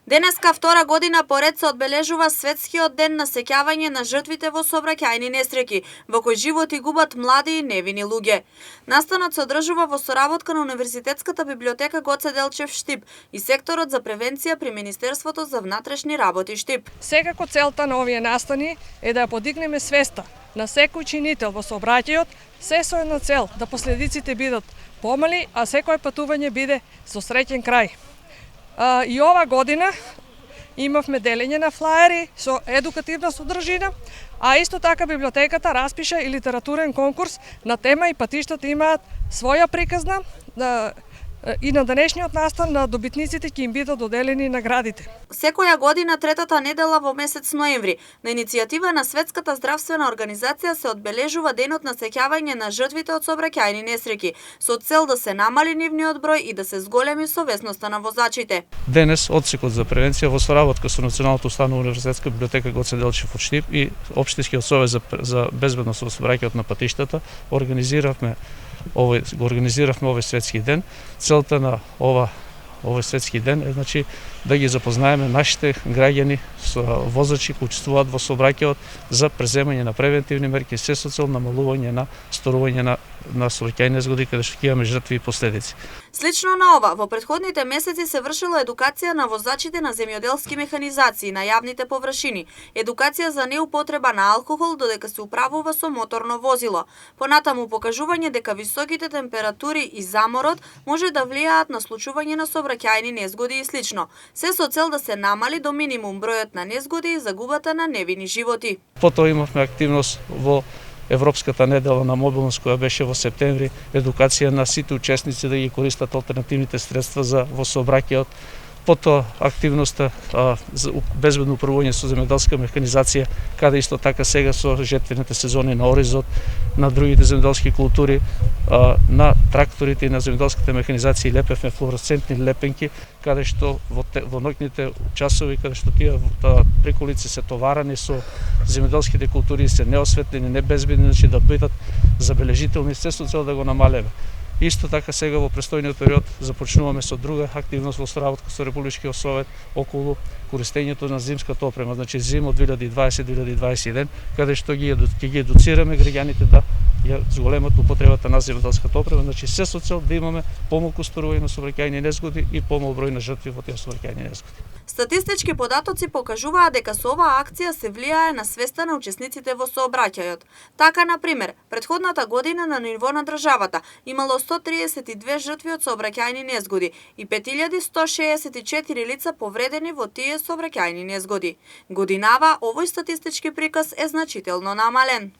Денеска втора година поред се одбележува Светскиот ден на сеќавање на жртвите во сообраќајни несреќи, во кои животи губат млади и невини луѓе. Настанот се одржува во соработка на Универзитетската библиотека Гоце Делчев Штип и секторот за превенција при Министерството за внатрешни работи Штип. Секако целта на овие настани е да ја подигнеме свеста на секој чинител во сообраќајот, се со една цел да последиците бидат помали, а секое патување биде со среќен крај. И ова година имавме делење на флаери со едукативна содржина, а исто така библиотеката распиша и литературен конкурс на тема и патиштата имаат своја приказна и на денешниот настан на добитниците ќе им бидат доделени наградите. Секоја година третата недела во месец ноември, на иницијатива на Светската здравствена организација се одбележува денот на сеќавање на жртвите од сообраќајни несреќи, со цел да се намали нивниот број и да се зголеми совесноста на возачите. Денес Одсекот за превенција во соработка со Националната установа Универзитетска библиотека Гоце Делчев од Штип и Општинскиот совет за безбедност во сообраќајот на патиштата организиравме овој светски ден. Целта на овој светски ден е да ги запознаеме нашите граѓани со возачи кои учествуваат во сообраќајот за преземање на превентивни мерки се со цел намалување на сторување на сообраќајни незгоди каде што ќе имаме жртви и последици. Слично на ова, во претходните месеци се вршила едукација на возачите на земјоделски механизации на јавните површини, едукација за неупотреба на алкохол додека се управува со моторно возило. Понатаму покажување дека високите температури и заморот може да влијаат на случување на сообраќајни незгоди и слично, се со цел да се намали до минимум бројот на незгоди и загубата на невини животи. Потоа имавме активност во Европската недела на мобилност која беше во септември, едукација на сите учесници да ги користат алтернативните средства во сообраќајот. Потоа активноста за безбедно управување со земјоделска механизација, каде исто така сега со жетвените сезони на оризот, на другите земјоделски култури, на тракторите и на земјоделската механизација лепевме флуоресцентни лепенки, каде што во ноќните часови, каде што тие приколици се товарани со земјоделските култури се неосветлени, небезбедни, да бидат забележителни, се со цел да го намалеме. Исто така сега во престојниот период започнуваме со друга активност во соработка со Републичкиот совет околу користењето на зимската опрема, зима од 2020-2021, каде што ќе ги едуцираме граѓаните да ја зголемат употребата на земјоделската опрема, се со цел да имаме помалку сторување на сообраќајни незгоди и помал број на жртви во тие сообраќајни незгоди. Статистички податоци покажуваат дека со оваа акција се влијае на свеста на учесниците во сообраќајот. Така, на пример, претходната година на ниво на државата имало 132 жртви од сообраќајни незгоди и 5164 лица повредени во тие сообраќајни незгоди. Годинава овој статистички приказ е значително намален.